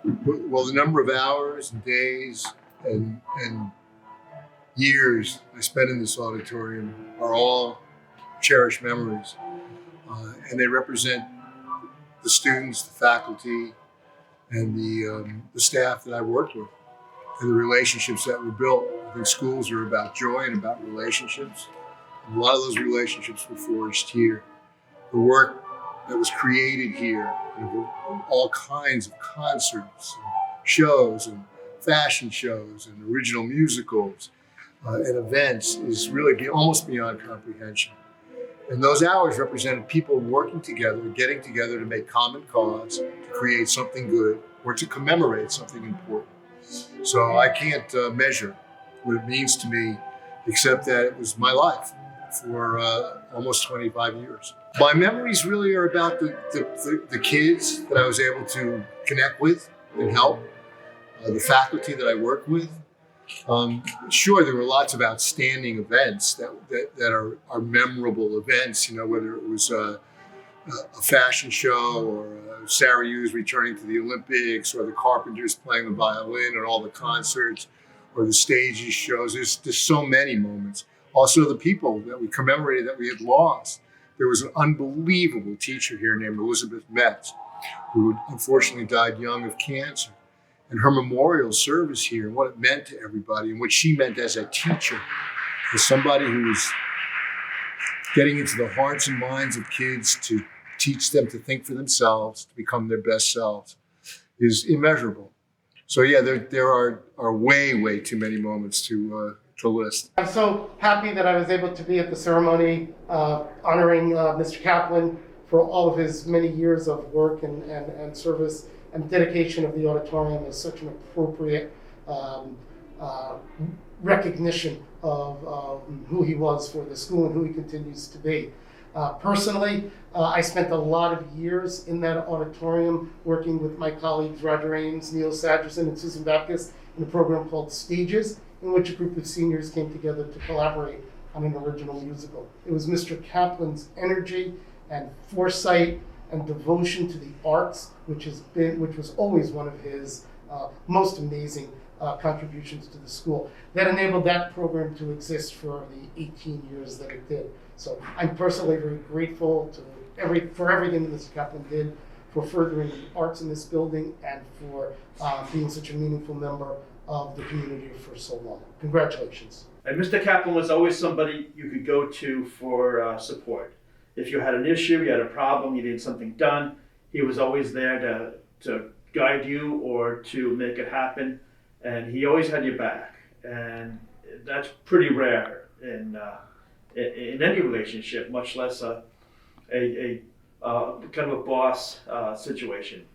well, the number of hours and days and years I spent in this auditorium are all cherished memories. And they represent the students, the faculty, and the staff that I worked with, and the relationships that were built. I think schools are about joy and about relationships. And a lot of those relationships were forged here. The work that was created here, all kinds of concerts, and shows, and fashion shows, and original musicals, and events, is really almost beyond comprehension. And those hours represented people working together, getting together to make common cause, to create something good, or to commemorate something important. So I can't measure what it means to me, except that it was my life for almost 25 years. My memories really are about the kids that I was able to connect with and help, the faculty that I worked with. Sure, there were lots of outstanding events that are memorable events, whether it was a fashion show, or Sarah Hughes returning to the Olympics, or the Carpenters playing the violin, or all the concerts, or the stages shows. There's so many moments. Also, the people that we commemorated that we had lost. There was an unbelievable teacher here named Elizabeth Metz, who unfortunately died young of cancer. And her memorial service here, and what it meant to everybody, and what she meant as a teacher, as somebody who was getting into the hearts and minds of kids to teach them to think for themselves, to become their best selves, is immeasurable. So yeah, there are way too many moments to list. I'm so happy that I was able to be at the ceremony honoring Mr. Kaplan for all of his many years of work and service, and dedication of the auditorium is such an appropriate recognition of who he was for the school and who he continues to be. Personally, I spent a lot of years in that auditorium working with my colleagues Roger Ames, Neil Sagerson, and Susan Baptist in a program called Stages, in which a group of seniors came together to collaborate on an original musical. It was Mr. Kaplan's energy and foresight and devotion to the arts, which was always one of his most amazing contributions to the school, that enabled that program to exist for the 18 years that it did. So I'm personally very grateful for everything that Mr. Kaplan did, for furthering the arts in this building, and for being such a meaningful member of the community for so long. Congratulations. And Mr. Kaplan was always somebody you could go to for support. If you had an issue, you had a problem, you needed something done, he was always there to guide you or to make it happen, and he always had your back. And that's pretty rare in any relationship, much less a kind of a boss situation.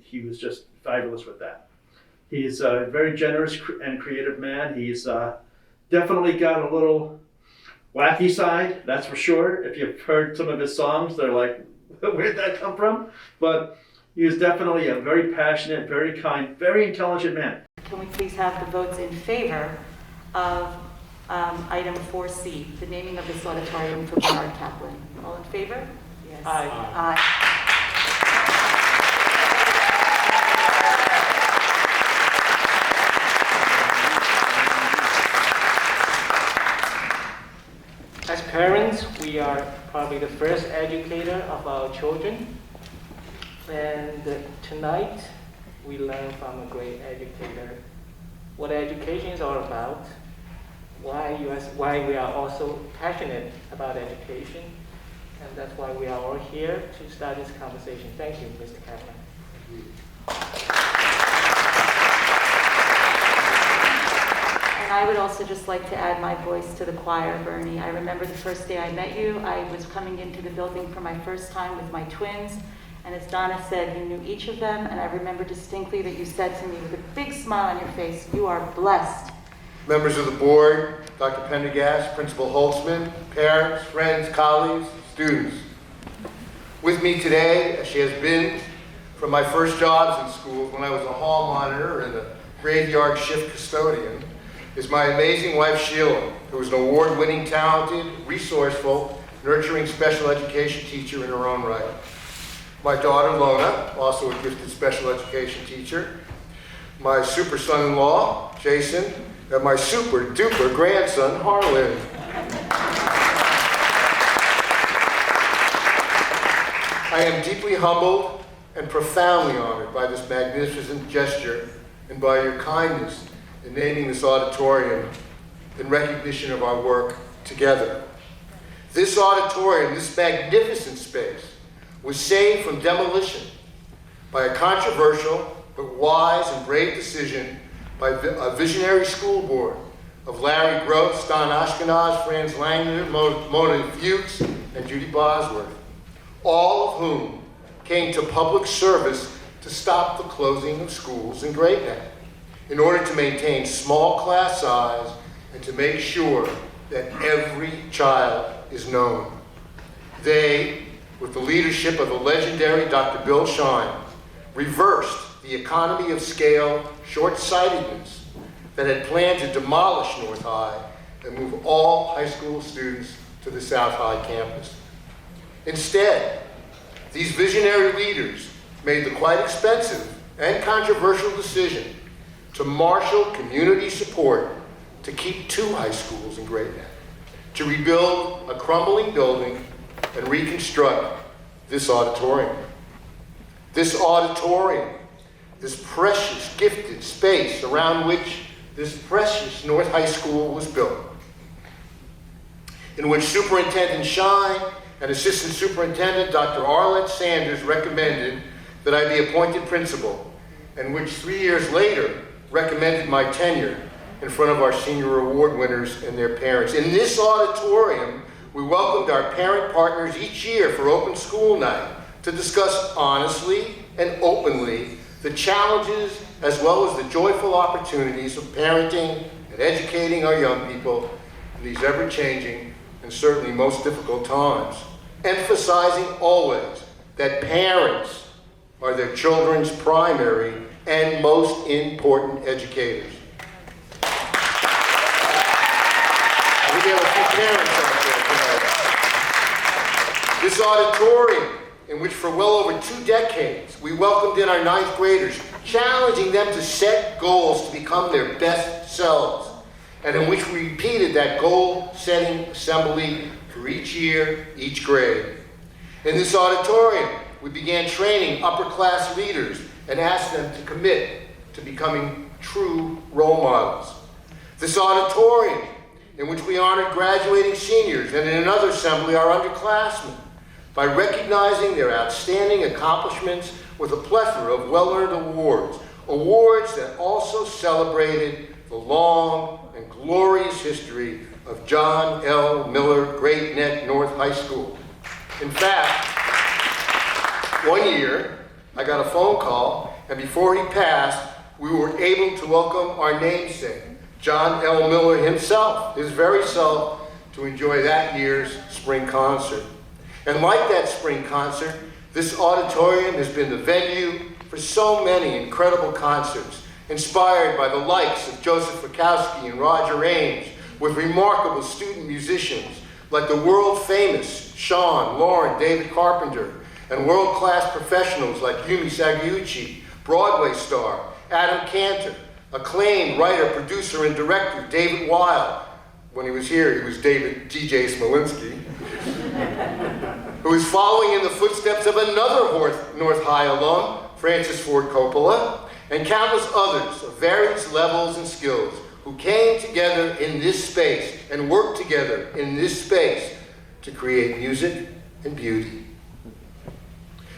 He was just fabulous with that. He's a very generous and creative man. He's definitely got a little wacky side, that's for sure. If you've heard some of his songs, they're like, where'd that come from? But he was definitely a very passionate, very kind, very intelligent man. Can we please have the votes in favor of item 4C, the naming of this auditorium for Bernard Kaplan? All in favor? Yes. Aye. Aye. As parents, we are probably the first educator of our children, and tonight we learn from a great educator what education is all about, why we are also passionate about education, and that's why we are all here to start this conversation. Thank you, Mr. Kaplan. I would also just like to add my voice to the choir, Bernie. I remember the first day I met you. I was coming into the building for my first time with my twins, and as Donna said, you knew each of them, and I remember distinctly that you said to me with a big smile on your face, "You are blessed." Members of the board, Dr. Pendergast, Principal Holtzman, parents, friends, colleagues, students. With me today, as she has been from my first jobs in schools when I was a hall monitor and a graveyard shift custodian, is my amazing wife, Sheila, who is an award-winning, talented, resourceful, nurturing special education teacher in her own right. my daughter Lona, also a gifted special education teacher, my super son-in-law, Jason, and my super duper grandson, Harlan. I am deeply humbled and profoundly honored by this magnificent gesture and by your kindness in naming this auditorium in recognition of our work together. This auditorium, this magnificent space, was saved from demolition by a controversial but wise and brave decision by a visionary school board of Larry Gross, Don Ashkenaz, Franz Langner, Mona Fuchs, and Judy Bosworth, all of whom came to public service to stop the closing of schools in Great Neck in order to maintain small class size and to make sure that every child is known. They, with the leadership of the legendary Dr. Bill Shine, reversed the economy of scale short-sightedness that had planned to demolish North High and move all high school students to the South High campus. Instead, these visionary leaders made the quite expensive and controversial decision to marshal community support to keep 2 high schools in Great Neck, to rebuild a crumbling building and reconstruct this auditorium. This auditorium, this precious, gifted space around which this precious North High School was built, in which Superintendent Shine and Assistant Superintendent Dr. Arlette Sanders recommended that I be appointed principal, and which 3 years later recommended my tenure in front of our senior award winners and their parents. In this auditorium, we welcomed our parent partners each year for Open School Night to discuss honestly and openly the challenges as well as the joyful opportunities of parenting and educating our young people in these ever-changing and certainly most difficult times, emphasizing always that parents are their children's primary and most important educators. We have a few parents out there tonight. This auditorium, in which for well over 2 decades we welcomed in our 9th graders, challenging them to set goals to become their best selves, and in which we repeated that goal-setting assembly for each year, each grade. In this auditorium, we began training upper-class leaders and asked them to commit to becoming true role models. This auditorium, in which we honored graduating seniors and in another assembly our underclassmen by recognizing their outstanding accomplishments with a plethora of well-earned awards, awards that also celebrated the long and glorious history of John L. Miller Great Neck North High School. In fact, one year, I got a phone call, and before he passed, we were able to welcome our namesake, John L. Miller himself, his very self, to enjoy that year's spring concert. And like that spring concert, this auditorium has been the venue for so many incredible concerts, inspired by the likes of Joseph Rakowski and Roger Ames, with remarkable student musicians like the world-famous Sean, Lauren, David Carpenter, and world-class professionals like Yumi Sagiuchi, Broadway star Adam Cantor, acclaimed writer, producer, and director David Weil. When he was here, he was David DJ Smolinski, who is following in the footsteps of another North High alum, Francis Ford Coppola, and countless others of various levels and skills who came together in this space and worked together in this space to create music and beauty.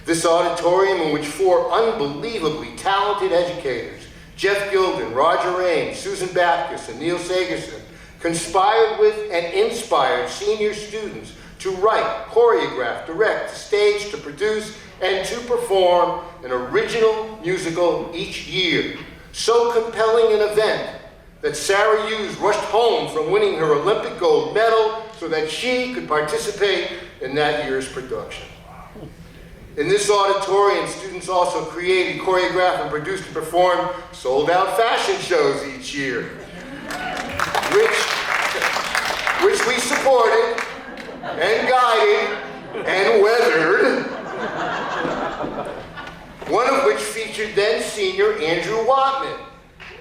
This auditorium, in which 4 unbelievably talented educators, Jeff Gilden, Roger Ames, Susan Baptist, and Neil Sagerson, conspired with and inspired senior students to write, choreograph, direct, to stage, to produce, and to perform an original musical each year. So compelling an event that Sarah Hughes rushed home from winning her Olympic gold medal so that she could participate in that year's production. In this auditorium, students also created, choreographed, and produced and performed sold-out fashion shows each year, which we supported and guided and weathered one of which featured then senior Andrew Wattman.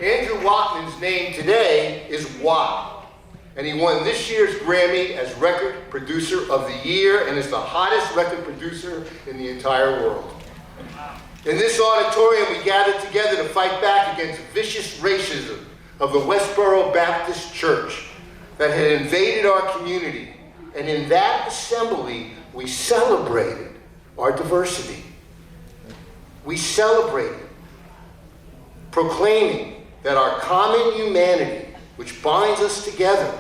Andrew Wattman's name today is Watt, and he won this year's Grammy as Record Producer of the Year and is the hottest record producer in the entire world. In this auditorium, we gathered together to fight back against vicious racism of the Westboro Baptist Church that had invaded our community. And in that assembly, we celebrated our diversity. We celebrated, proclaiming that our common humanity, which binds us together,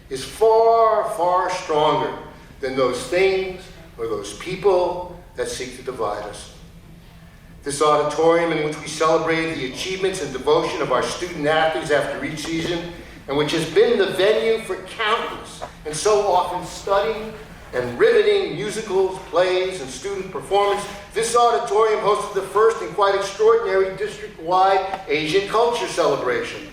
is far, far stronger than those things or those people that seek to divide us. This auditorium, in which we celebrated the achievements and devotion of our student athletes after each season, and which has been the venue for countless and so often stunning and riveting musicals, plays, and student performance, this auditorium hosted the first and quite extraordinary district-wide Asian culture celebration,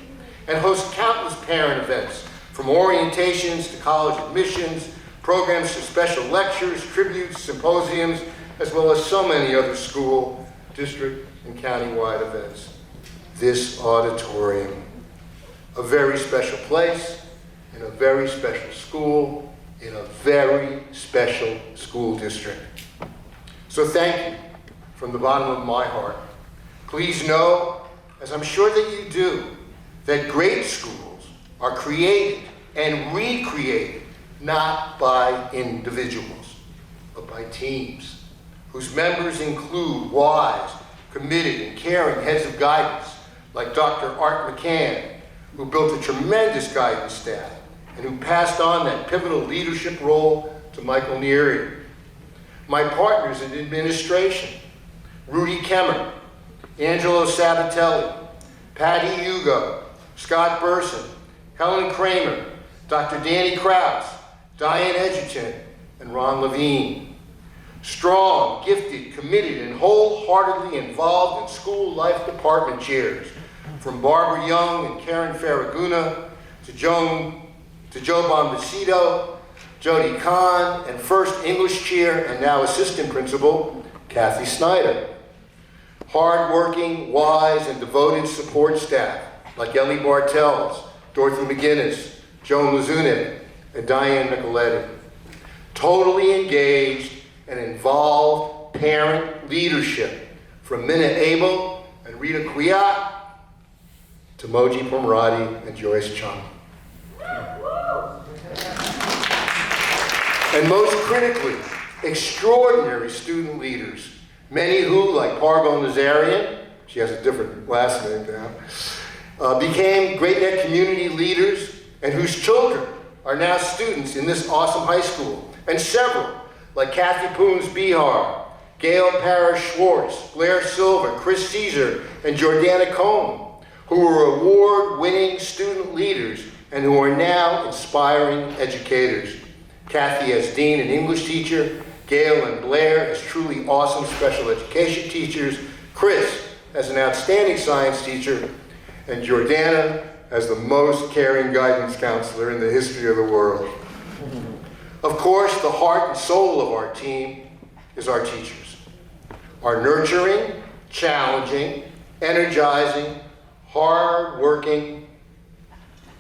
and hosts countless parent events, from orientations to college admissions, programs for special lectures, tributes, symposiums, as well as so many other school, district, and county-wide events. This auditorium, a very special place, in a very special school, in a very special school district. So thank you from the bottom of my heart. Please know, as I'm sure that you do, that great schools are created and recreated not by individuals, but by teams, whose members include wise, committed, and caring heads of guidance, like Dr. Art McCann, who built a tremendous guidance staff, and who passed on that pivotal leadership role to Michael Neary. My partners in administration, Rudy Kemmer, Angelo Sabatelli, Patty Hugo, Scott Burson, Helen Kramer, Dr. Danny Krause, Diane Edgerton, and Ron Levine. Strong, gifted, committed, and wholeheartedly involved in school life department chairs, from Barbara Young and Karen Farraguna to Joe Bombacito, Jody Kahn, and first English chair and now assistant principal, Kathy Snyder. Hard-working, wise, and devoted support staff like Ellie Bartels, Dorothy McGinnis, Joan Lazunik, and Diane Nicoletti. Totally engaged and involved parent leadership, from Minna Abel and Rita Kwiat to Moji Pomrati and Joyce Chung. And most critically, extraordinary student leaders, many who, like Pargo Nazarian, she has a different last name now, became Great Neck community leaders and whose children are now students in this awesome high school, and several, like Kathy Pooms Bihar, Gail Parrish Schwartz, Blair Silva, Chris Caesar, and Jordana Cohn, who were award-winning student leaders and who are now inspiring educators. Kathy as dean and English teacher, Gail and Blair as truly awesome special education teachers, Chris as an outstanding science teacher, and Jordana as the most caring guidance counselor in the history of the world. Of course, the heart and soul of our team is our teachers. Our nurturing, challenging, energizing, hard-working,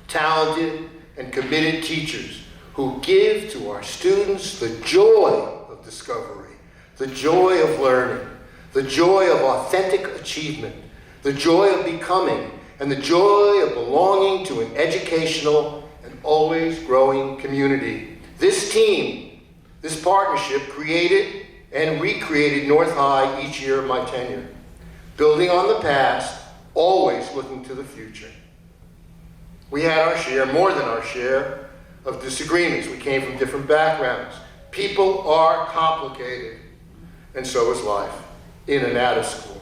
talented, and committed teachers who give to our students the joy of discovery, the joy of learning, the joy of authentic achievement, the joy of becoming, and the joy of belonging to an educational and always growing community. This team, this partnership created and recreated North High each year of my tenure, building on the past, always looking to the future. We had our share, more than our share, of disagreements. We came from different backgrounds. People are complicated, and so is life, in and out of school.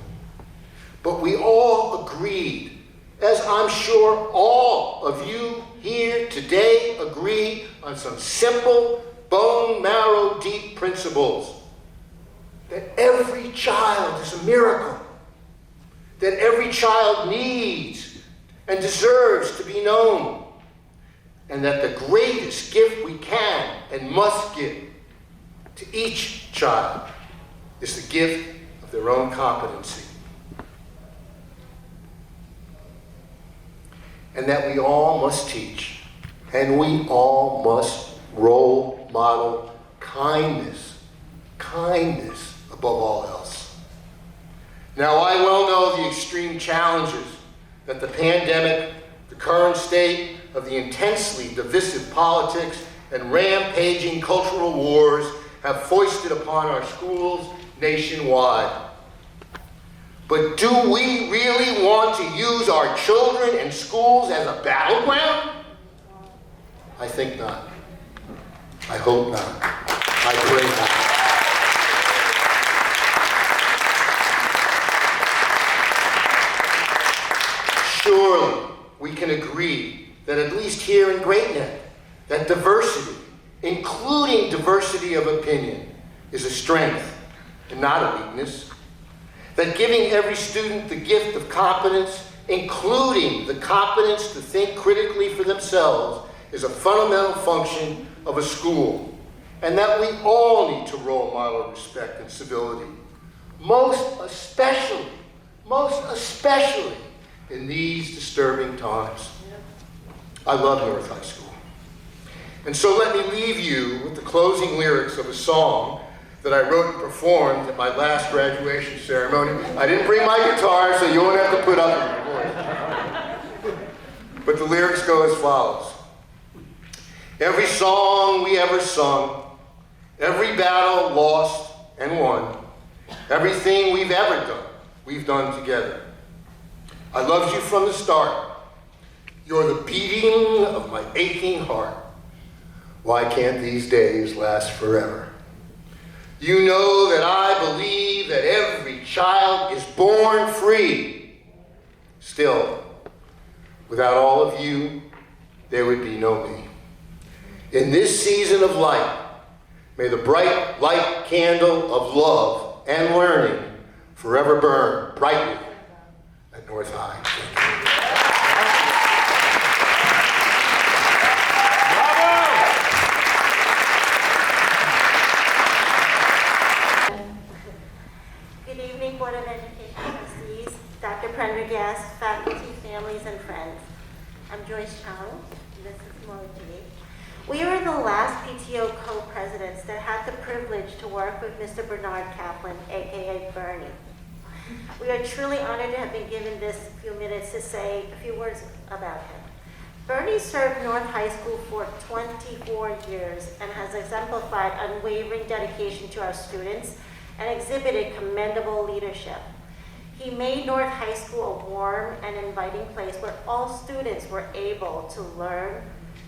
But we all agreed, as I'm sure all of you here today agree, on some simple, bone marrow deep principles. That every child is a miracle. That every child needs and deserves to be known. And that the greatest gift we can and must give to each child is the gift of their own competency. And that we all must teach, and we all must role model kindness, kindness above all else. Now, I well know the extreme challenges that the pandemic, the current state of the intensely divisive politics and rampaging cultural wars have foisted upon our schools nationwide. But do we really want to use our children and schools as a battleground? I think not. I hope not. I pray not. Surely we can agree that at least here in Great Neck, that diversity, including diversity of opinion, is a strength and not a weakness. That giving every student the gift of competence, including the competence to think critically for themselves, is a fundamental function of a school. And that we all need to role model respect and civility. Most especially in these disturbing times. I love North High School. And so let me leave you with the closing lyrics of a song that I wrote and performed at my last graduation ceremony. I didn't bring my guitar, so you won't have to put up with my voice. But the lyrics go as follows. Every song we ever sung, every battle lost and won, everything we've ever done, we've done together. I loved you from the start. You're the beating of my aching heart. Why can't these days last forever? You know that I believe that every child is born free. Still, without all of you, there would be no me. In this season of light, may the bright light candle of love and learning forever burn brightly at North High. Thank you. Board of Education trustees, Dr. Prendergast, faculty, families, and friends. I'm Joyce Chung. This is Moji. We are the last PTO co-presidents that had the privilege to work with Mr. Bernard Kaplan, aka Bernie. We are truly honored to have been given this few minutes to say a few words about him. Bernie served North High School for 24 years and has exemplified unwavering dedication to our students and exhibited commendable leadership. He made North High School a warm and inviting place where all students were able to learn,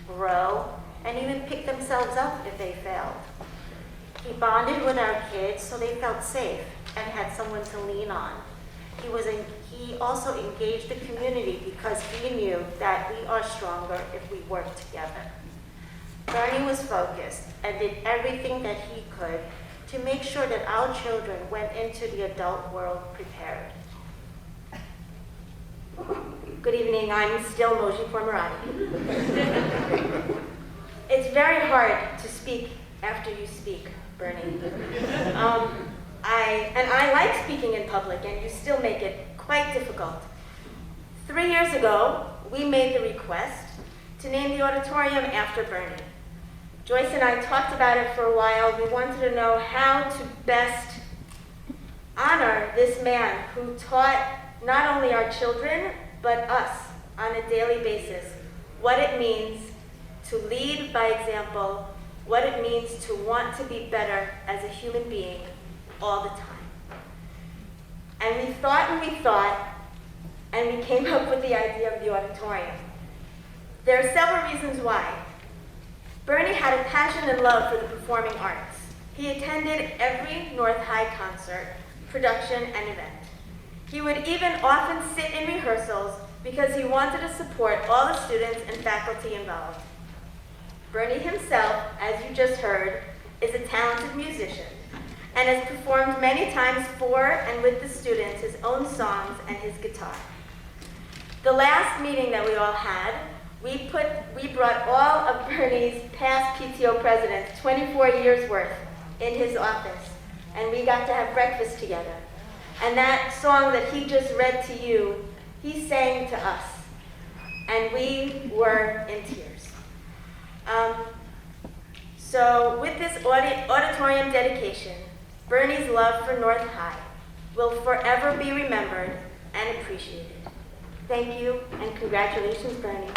grow, and even pick themselves up if they failed. He bonded with our kids so they felt safe and had someone to lean on. He also engaged the community because he knew that we are stronger if we work together. Bernie was focused and did everything that he could to make sure that our children went into the adult world prepared. Good evening, I'm still Moji Formerati. It's very hard to speak after you speak, Bernie. I like speaking in public, and you still make it quite difficult. 3 years ago, we made the request to name the auditorium after Bernie. Joyce and I talked about it for a while. We wanted to know how to best honor this man who taught not only our children, but us on a daily basis what it means to lead by example, what it means to want to be better as a human being all the time. And we thought, and we came up with the idea of the auditorium. There are several reasons why. Bernie had a passion and love for the performing arts. He attended every North High concert, production, and event. He would even often sit in rehearsals because he wanted to support all the students and faculty involved. Bernie himself, as you just heard, is a talented musician and has performed many times for and with the students his own songs and his guitar. The last meeting that we all had, we brought all of Bernie's past PTO presidents, 24 years worth, in his office, and we got to have breakfast together. And that song that he just read to you, he sang to us. And we were in tears. So with this auditorium dedication, Bernie's love for North High will forever be remembered and appreciated. Thank you, and congratulations, Bernie.